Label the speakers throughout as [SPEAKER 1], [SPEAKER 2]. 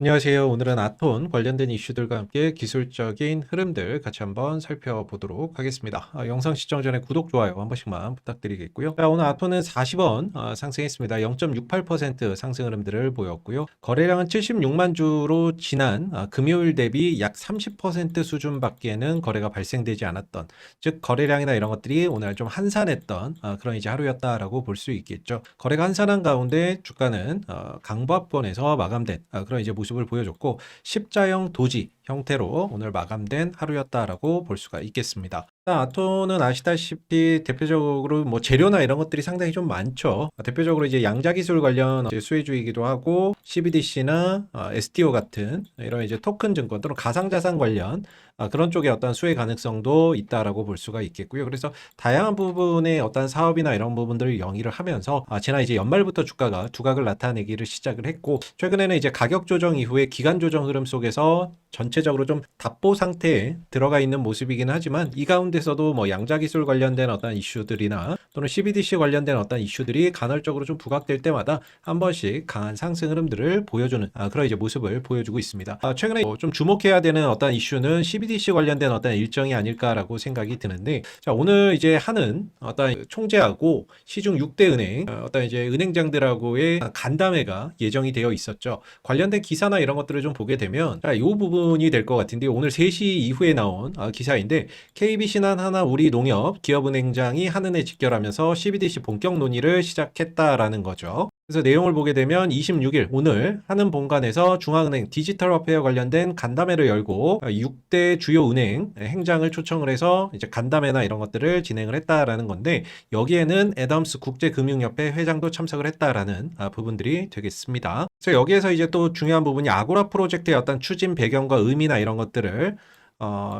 [SPEAKER 1] 안녕하세요. 오늘은 아톤 관련된 이슈들과 함께 기술적인 흐름들 같이 한번 살펴보도록 하겠습니다. 영상 시청 전에 구독, 좋아요 한 번씩만 부탁드리겠고요. 자, 오늘 아톤은 40원 상승했습니다. 0.68% 상승 흐름들을 보였고요. 거래량은 76만 주로 지난 금요일 대비 약 30% 수준밖에는 거래가 발생되지 않았던, 즉 거래량이나 이런 것들이 오늘 좀 한산했던 그런 이제 하루였다라고 볼 수 있겠죠. 거래가 한산한 가운데 주가는 강보합권에서 마감된 그런 이제 모습을 보여줬고, 십자형 도지 형태로 오늘 마감된 하루였다라고 볼 수가 있겠습니다. 아톤은 아시다시피 대표적으로 뭐 재료나 이런 것들이 상당히 좀 많죠. 대표적으로 이제 양자기술 관련 이제 수혜주이기도 하고, CBDC나 STO 같은 이런 이제 토큰 증권 또는 가상자산 관련 그런 쪽에 어떤 수혜 가능성도 있다라고 볼 수가 있겠고요. 그래서 다양한 부분의 어떤 사업이나 이런 부분들을 영위를 하면서 지난 이제 연말부터 주가가 두각을 나타내기를 시작을 했고, 최근에는 이제 가격 조정 이후에 기간 조정 흐름 속에서 전체적으로 좀 답보 상태에 들어가 있는 모습이긴 하지만, 이 가운데서도 뭐 양자기술 관련된 어떤 이슈들이나 또는 CBDC 관련된 어떤 이슈들이 간헐적으로 좀 부각될 때마다 한 번씩 강한 상승 흐름들을 보여주는 그런 이제 모습을 보여주고 있습니다. 최근에 좀 주목해야 되는 어떤 이슈는 CBDC 관련된 어떤 일정이 아닐까라고 생각이 드는데, 자, 오늘 이제 하는 어떤 총재하고 시중 6대 은행 어떤 이제 은행장들하고의 간담회가 예정이 되어 있었죠. 관련된 기사나 이런 것들을 좀 보게 되면 이 부분이 될 것 같은데, 오늘 3시 이후에 나온 기사인데, KB신한 하나 우리농협 기업은행장이 한은에 직결하면서 CBDC 본격 논의를 시작했다라는 거죠. 그래서 내용을 보게 되면 26일 오늘 한은 본관에서 중앙은행 디지털 화폐와 관련된 간담회를 열고 6대 주요 은행 행장을 초청을 해서 이제 간담회나 이런 것들을 진행을 했다라는 건데, 여기에는 애덤스 국제금융협회 회장도 참석을 했다라는 부분들이 되겠습니다. 그래서 여기에서 이제 또 중요한 부분이 아고라 프로젝트의 어떤 추진 배경과 의미나 이런 것들을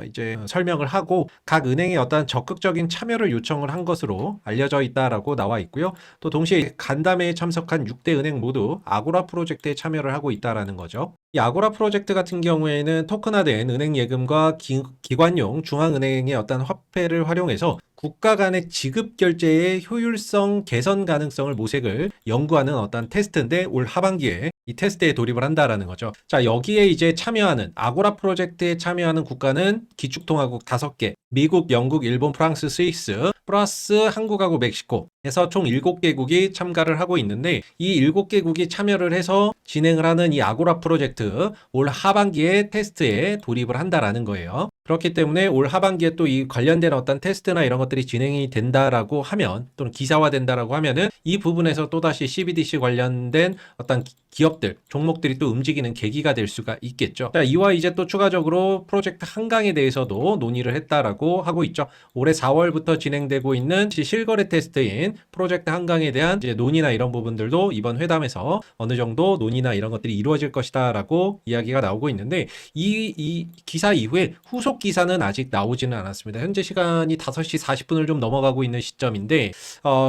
[SPEAKER 1] 이제 설명을 하고, 각 은행의 어떤 적극적인 참여를 요청을 한 것으로 알려져 있다라고 나와 있고요. 또 동시에 간담회에 참석한 6대 은행 모두 아고라 프로젝트에 참여를 하고 있다라는 거죠. 이 아고라 프로젝트 같은 경우에는 토큰화된 은행 예금과 기관용 중앙은행의 어떤 화폐를 활용해서 국가 간의 지급 결제의 효율성 개선 가능성을 모색을 연구하는 어떤 테스트인데, 올 하반기에 이 테스트에 돌입을 한다라는 거죠. 자, 여기에 이제 참여하는 아고라 프로젝트에 참여하는 국가는 기축통화국 5개, 미국, 영국, 일본, 프랑스, 스위스 플러스 한국하고 멕시코 해서 총 7개국이 참가를 하고 있는데, 이 7개국이 참여를 해서 진행을 하는 이 아고라 프로젝트 올 하반기에 테스트에 돌입을 한다라는 거예요. 그렇기 때문에 올 하반기에 또 이 관련된 어떤 테스트나 이런 것들이 진행이 된다라고 하면, 또는 기사화된다라고 하면은 이 부분에서 또다시 CBDC 관련된 어떤 기업들, 종목들이 또 움직이는 계기가 될 수가 있겠죠. 자, 이와 이제 또 추가적으로 프로젝트 한강에 대해서도 논의를 했다라고 하고 있죠. 올해 4월부터 진행되고 있는 실거래 테스트인 프로젝트 한강에 대한 이제 논의나 이런 부분들도 이번 회담에서 어느 정도 논의나 이런 것들이 이루어질 것이다라고 이야기가 나오고 있는데, 이 기사 이후에 후속 기사는 아직 나오지는 않았습니다. 현재 시간이 5시 40분을 좀 넘어가고 있는 시점인데,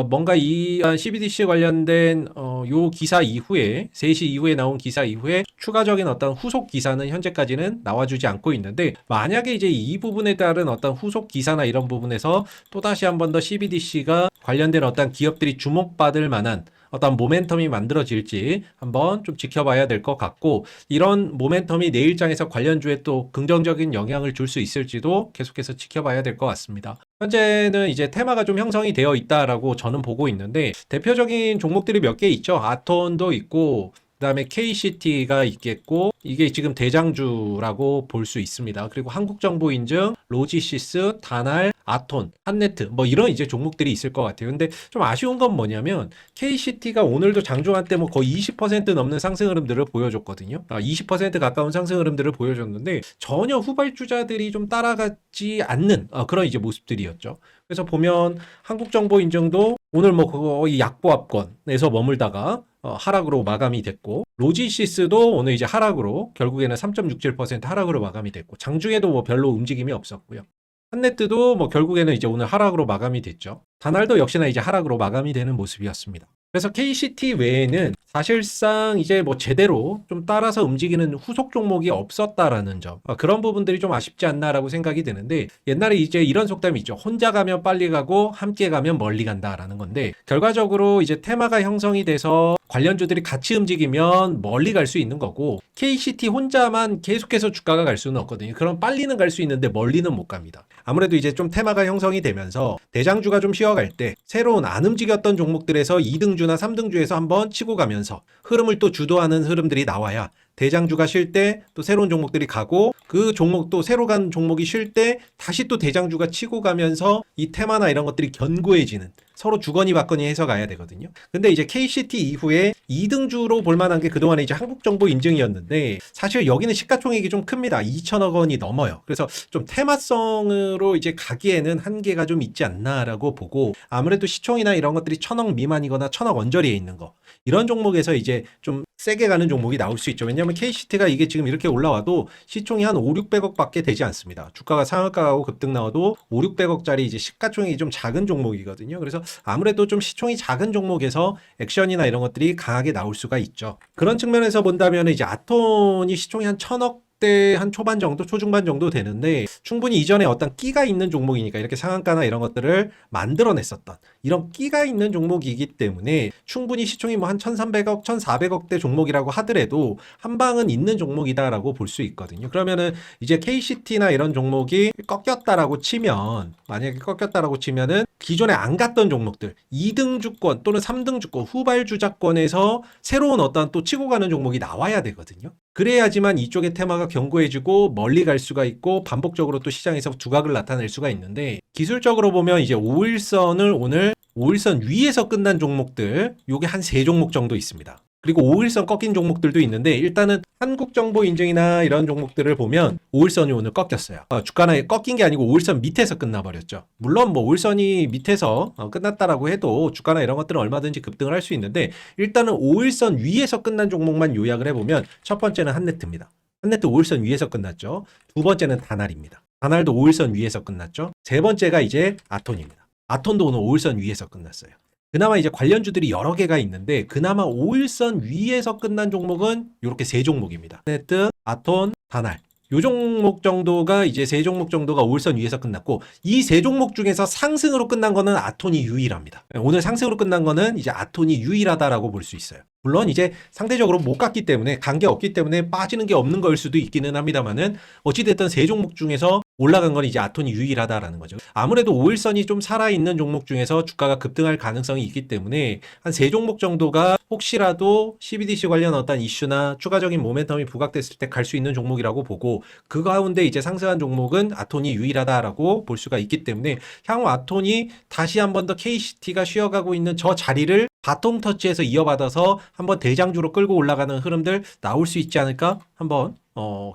[SPEAKER 1] 뭔가 이 CBDC 관련된 요 기사 이후에 3시 이후에 나온 기사 이후에 추가적인 어떤 후속 기사는 현재까지는 나와주지 않고 있는데, 만약에 이제 이 부분에 따른 어떤 후속 기사나 이런 부분에서 또다시 한 번 더 CBDC가 관련된 어떤 기업들이 주목받을 만한 어떤 모멘텀이 만들어질지 한번 좀 지켜봐야 될 것 같고, 이런 모멘텀이 내일장에서 관련주에 또 긍정적인 영향을 줄 수 있을지도 계속해서 지켜봐야 될 것 같습니다. 현재는 이제 테마가 좀 형성이 되어 있다라고 저는 보고 있는데, 대표적인 종목들이 몇 개 있죠. 아톤도 있고, 그다음에 KCT가 있겠고, 이게 지금 대장주라고 볼 수 있습니다. 그리고 한국정보인증, 로지시스, 다날, 아톤, 한네트 뭐 이런 이제 종목들이 있을 것 같아요. 근데 좀 아쉬운 건 뭐냐면, KCT가 오늘도 장중한 때 뭐 거의 20% 넘는 상승 흐름들을 보여줬거든요. 20% 가까운 상승 흐름들을 보여줬는데, 전혀 후발주자들이 좀 따라가지 않는 그런 이제 모습들이었죠. 그래서 보면 한국정보인증도 오늘 뭐 거의 약보합권에서 머물다가 하락으로 마감이 됐고, 로지시스도 오늘 이제 하락으로 결국에는 3.67% 하락으로 마감이 됐고, 장중에도 뭐 별로 움직임이 없었고요. 한네트도 뭐 결국에는 이제 오늘 하락으로 마감이 됐죠. 다날도 역시나 이제 하락으로 마감이 되는 모습이었습니다. 그래서 KCT 외에는 사실상 이제 뭐 제대로 좀 따라서 움직이는 후속 종목이 없었다라는 점, 그런 부분들이 좀 아쉽지 않나라고 생각이 드는데, 옛날에 이제 이런 속담이 있죠. 혼자 가면 빨리 가고 함께 가면 멀리 간다라는 건데, 결과적으로 이제 테마가 형성이 돼서 관련주들이 같이 움직이면 멀리 갈 수 있는 거고 KCT 혼자만 계속해서 주가가 갈 수는 없거든요. 그럼 빨리는 갈 수 있는데 멀리는 못 갑니다. 아무래도 이제 좀 테마가 형성이 되면서 대장주가 좀 쉬어갈 때 새로운 안 움직였던 종목들에서 2등주나 3등주에서 한번 치고 가면서 흐름을 또 주도하는 흐름들이 나와야 대장주가 쉴 때 또 새로운 종목들이 가고 그 종목 또 새로 간 종목이 쉴 때 다시 또 대장주가 치고 가면서 이 테마나 이런 것들이 견고해지는 서로 주거니 받거니 해서 가야 되거든요. 근데 이제 KCT 이후에 2등주로 볼 만한 게 그동안에 이제 한국정보 인증이었는데 사실 여기는 시가총액이 좀 큽니다. 2천억 원이 넘어요. 그래서 좀 테마성으로 이제 가기에는 한계가 좀 있지 않나라고 보고 아무래도 시총이나 이런 것들이 1,000억 미만이거나 1,000억 언저리에 있는 거 이런 종목에서 이제 좀 세게 가는 종목이 나올 수 있죠. 왜냐하면 KCT가 이게 지금 이렇게 올라와도 시총이 한 5, 600억 밖에 되지 않습니다. 주가가 상한가하고 급등 나와도 5, 600억짜리 이제 시가총액이 좀 작은 종목이거든요. 그래서 아무래도 좀 시총이 작은 종목에서 액션이나 이런 것들이 강하게 나올 수가 있죠. 그런 측면에서 본다면 이제 아톤이 시총이 한 1,000억 대 한 초반 정도, 초중반 정도 되는데 충분히 이전에 어떤 끼가 있는 종목이니까 이렇게 상한가나 이런 것들을 만들어냈었던 이런 끼가 있는 종목이기 때문에 충분히 시총이 뭐 한 1,300억, 1,400억대 종목이라고 하더라도 한 방은 있는 종목이다라고 볼 수 있거든요. 그러면은 이제 KCT나 이런 종목이 꺾였다라고 치면 만약에 꺾였다라고 치면은 기존에 안 갔던 종목들 2등 주권 또는 3등 주권 후발 주자권에서 새로운 어떤 또 치고 가는 종목이 나와야 되거든요. 그래야지만 이쪽의 테마가 견고해지고 멀리 갈 수가 있고 반복적으로 또 시장에서 두각을 나타낼 수가 있는데 기술적으로 보면 이제 5일선을 오늘 5일선 위에서 끝난 종목들 요게 한 3종목 정도 있습니다. 그리고 5일선 꺾인 종목들도 있는데 일단은 한국정보 인증이나 이런 종목들을 보면 5일선이 오늘 꺾였어요. 주가는 꺾인 게 아니고 5일선 밑에서 끝나버렸죠. 물론 뭐 5일선이 밑에서 끝났다라고 해도 주가나 이런 것들은 얼마든지 급등을 할 수 있는데 일단은 5일선 위에서 끝난 종목만 요약을 해보면 첫 번째는 한네트입니다. 한네트 5일선 위에서 끝났죠. 두 번째는 다날입니다. 다날도 5일선 위에서 끝났죠. 세 번째가 이제 아톤입니다. 아톤도 오늘 5일선 위에서 끝났어요. 그나마 이제 관련주들이 여러 개가 있는데 그나마 5일선 위에서 끝난 종목은 이렇게 3종목입니다. 네트, 아톤, 다날. 요 종목 정도가 이제 3종목 정도가 5일선 위에서 끝났고 이 3종목 중에서 상승으로 끝난 거는 아톤이 유일합니다. 오늘 상승으로 끝난 거는 이제 아톤이 유일하다라고 볼 수 있어요. 물론 이제 상대적으로 못 갔기 때문에 간 게 없기 때문에 빠지는 게 없는 걸 수도 있기는 합니다만은 어찌됐든 3종목 중에서 올라간 건 이제 아톤이 유일하다라는 거죠. 아무래도 5일선이 좀 살아있는 종목 중에서 주가가 급등할 가능성이 있기 때문에 한 3종목 정도가 혹시라도 CBDC 관련 어떤 이슈나 추가적인 모멘텀이 부각됐을 때 갈 수 있는 종목이라고 보고 그 가운데 이제 상승한 종목은 아톤이 유일하다라고 볼 수가 있기 때문에 향후 아톤이 다시 한 번 더 KCT가 쉬어가고 있는 저 자리를 바통 터치해서 이어받아서 한번 대장주로 끌고 올라가는 흐름들 나올 수 있지 않을까? 한번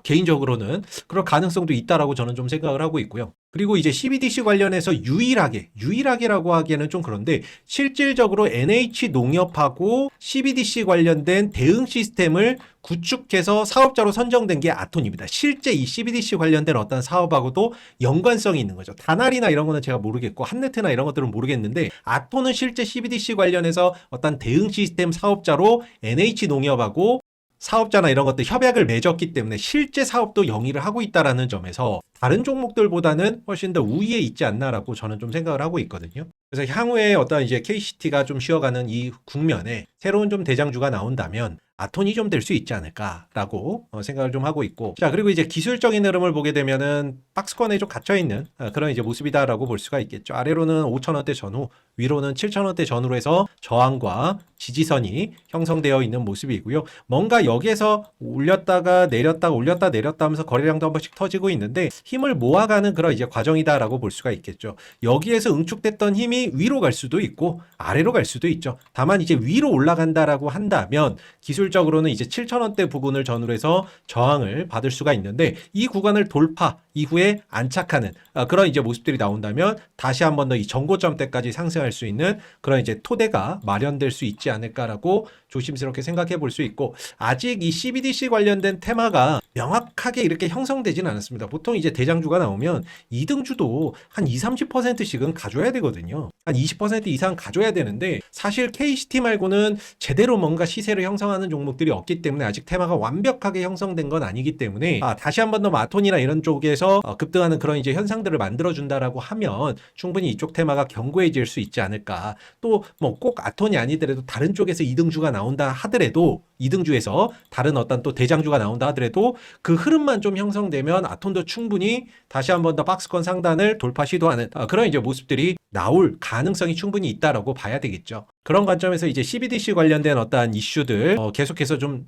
[SPEAKER 1] 개인적으로는 그럴 가능성도 있다라고 저는 좀 생각을 하고 있고요. 그리고 이제 CBDC 관련해서 유일하게라고 하기에는 좀 그런데 실질적으로 NH농협하고 CBDC 관련된 대응 시스템을 구축해서 사업자로 선정된 게 아톤입니다. 실제 이 CBDC 관련된 어떤 사업하고도 연관성이 있는 거죠. 다날이나 이런 거는 제가 모르겠고 한네트나 이런 것들은 모르겠는데 아톤은 실제 CBDC 관련해서 어떤 대응 시스템 사업자로 NH농협하고 사업자나 이런 것들 협약을 맺었기 때문에 실제 사업도 영위를 하고 있다라는 점에서 다른 종목들보다는 훨씬 더 우위에 있지 않나라고 저는 좀 생각을 하고 있거든요. 그래서 향후에 어떤 이제 KCT가 좀 쉬어가는 이 국면에 새로운 좀 대장주가 나온다면 아톤이 좀 될 수 있지 않을까라고 생각을 좀 하고 있고 자 그리고 이제 기술적인 흐름을 보게 되면은 박스권에 좀 갇혀있는 그런 이제 모습이다라고 볼 수가 있겠죠. 아래로는 5,000원대 전후 위로는 7,000원대 전후로 해서 저항과 지지선이 형성되어 있는 모습이고요. 뭔가 여기에서 올렸다가 내렸다가 올렸다 내렸다 하면서 거래량도 한 번씩 터지고 있는데 힘을 모아가는 그런 이제 과정이다라고 볼 수가 있겠죠. 여기에서 응축됐던 힘이 위로 갈 수도 있고 아래로 갈 수도 있죠. 다만 이제 위로 올라간다라고 한다면 기술적으로는 이제 7,000원대 부근을 전후로 해서 저항을 받을 수가 있는데 이 구간을 돌파 이후에 안착하는 그런 이제 모습들이 나온다면 다시 한 번 더 이 정고점대까지 상승할 수 있는 그런 이제 토대가 마련될 수 있지 않을까라고 조심스럽게 생각해 볼 수 있고 아직 이 CBDC 관련된 테마가 명확하게 이렇게 형성되지는 않았습니다. 보통 이제 대장주가 나오면 2등주도 한 20, 30%씩은 가져야 되거든요. 한 20% 이상 가져야 되는데 사실 KCT 말고는 제대로 뭔가 시세를 형성하는 종목들이 없기 때문에 아직 테마가 완벽하게 형성된 건 아니기 때문에 다시 한 번 더 마톤이나 이런 쪽에서 급등하는 그런 이제 현상들을 만들어준다라고 하면 충분히 이쪽 테마가 견고해질 수 있지 있지 않을까. 또 뭐 꼭 아톤이 아니더라도 다른 쪽에서 2등주가 나온다 하더라도 2등주에서 다른 어떤 또 대장주가 나온다 하더라도 그 흐름만 좀 형성되면 아톤도 충분히 다시 한 번 더 박스권 상단을 돌파 시도하는 그런 이제 모습들이 나올 가능성이 충분히 있다라고 봐야 되겠죠. 그런 관점에서 이제 CBDC 관련된 어떠한 이슈들 계속해서 좀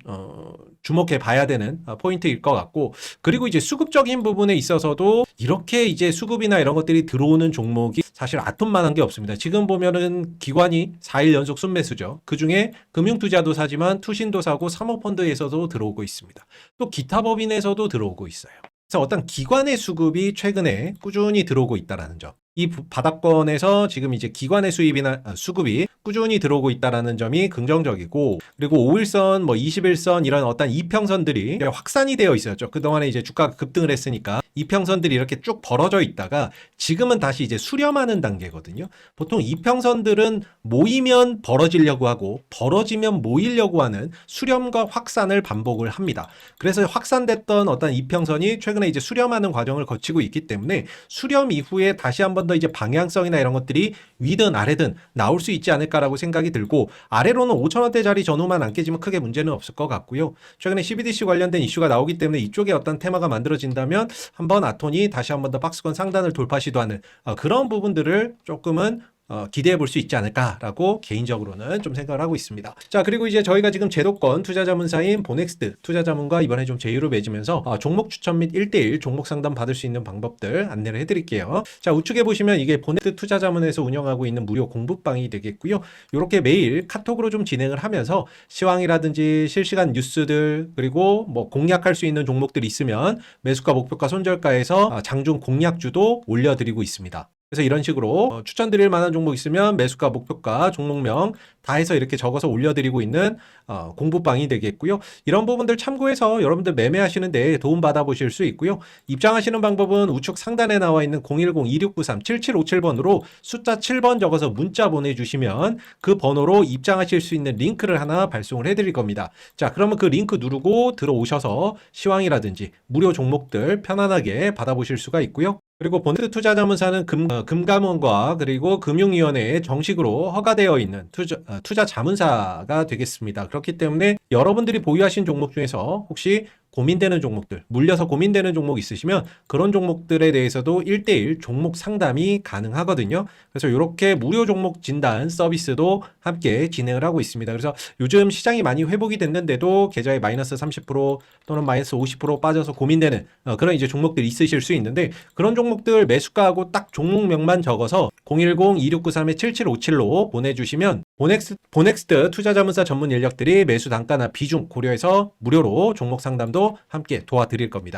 [SPEAKER 1] 주목해 봐야 되는 포인트일 것 같고, 그리고 이제 수급적인 부분에 있어서도 이렇게 이제 수급이나 이런 것들이 들어오는 종목이 사실 아톤만한 게 없습니다. 지금 보면은 기관이 4일 연속 순매수죠. 그중에 금융투자도 사지만 투신도 사고 사모펀드에서도 들어오고 있습니다. 또 기타 법인에서도 들어오고 있어요. 그래서 어떤 기관의 수급이 최근에 꾸준히 들어오고 있다라는 점. 이 바닥권에서 지금 이제 기관의 수입이나 수급이 꾸준히 들어오고 있다라는 점이 긍정적이고, 그리고 5일선, 뭐 21선 이런 어떤 이평선들이 확산이 되어 있었죠. 그동안에 이제 주가가 급등을 했으니까 이평선들이 이렇게 쭉 벌어져 있다가 지금은 다시 이제 수렴하는 단계거든요. 보통 이평선들은 모이면 벌어지려고 하고 벌어지면 모이려고 하는 수렴과 확산을 반복을 합니다. 그래서 확산됐던 어떤 이평선이 최근에 이제 수렴하는 과정을 거치고 있기 때문에 수렴 이후에 다시 한번 더 이제 방향성이나 이런 것들이 위든 아래든 나올 수 있지 않을까라고 생각이 들고, 아래로는 5,000원대짜리 전후만 안 깨지면 크게 문제는 없을 것 같고요. 최근에 CBDC 관련된 이슈가 나오기 때문에 이쪽에 어떤 테마가 만들어진다면 한번 아톤이 다시 한번 더 박스권 상단을 돌파 시도하는 그런 부분들을 조금은 기대해 볼 수 있지 않을까라고 개인적으로는 좀 생각을 하고 있습니다. 자, 그리고 이제 저희가 지금 제도권 투자자문사인 보넥스트 투자자문과 이번에 좀 제휴를 맺으면서 종목 추천 및 1대1 종목 상담 받을 수 있는 방법들 안내를 해드릴게요. 자, 우측에 보시면 이게 보넥스트 투자자문에서 운영하고 있는 무료 공부방이 되겠고요. 이렇게 매일 카톡으로 좀 진행을 하면서 시황이라든지 실시간 뉴스들, 그리고 뭐 공략할 수 있는 종목들이 있으면 매수가, 목표가, 손절가에서 장중 공략주도 올려드리고 있습니다. 그래서 이런 식으로 추천드릴 만한 종목 있으면 매수가, 목표가, 종목명 다 해서 이렇게 적어서 올려드리고 있는 공부방이 되겠고요. 이런 부분들 참고해서 여러분들 매매하시는 데 도움 받아보실 수 있고요. 입장하시는 방법은 우측 상단에 나와 있는 010-2693-7757번으로 숫자 7번 적어서 문자 보내주시면 그 번호로 입장하실 수 있는 링크를 하나 발송을 해드릴 겁니다. 자, 그러면 그 링크 누르고 들어오셔서 시황이라든지 무료 종목들 편안하게 받아보실 수가 있고요. 그리고 보넥스트 투자자문사는 금감원과 그리고 금융위원회에 정식으로 허가되어 있는 투자 자문사가 되겠습니다. 그렇기 때문에 여러분들이 보유하신 종목 중에서 혹시 고민되는 종목들, 물려서 고민되는 종목 있으시면 그런 종목들에 대해서도 1대1 종목 상담이 가능하거든요. 그래서 이렇게 무료 종목 진단 서비스도 함께 진행을 하고 있습니다. 그래서 요즘 시장이 많이 회복이 됐는데도 계좌에 마이너스 30% 또는 마이너스 50% 빠져서 고민되는 그런 이제 종목들이 있으실 수 있는데, 그런 종목들 매수가하고 딱 종목명만 적어서 010-2693-7757로 보내주시면 보넥스트 투자자문사 전문 인력들이 매수 단가나 비중 고려해서 무료로 종목 상담도 함께 도와드릴 겁니다.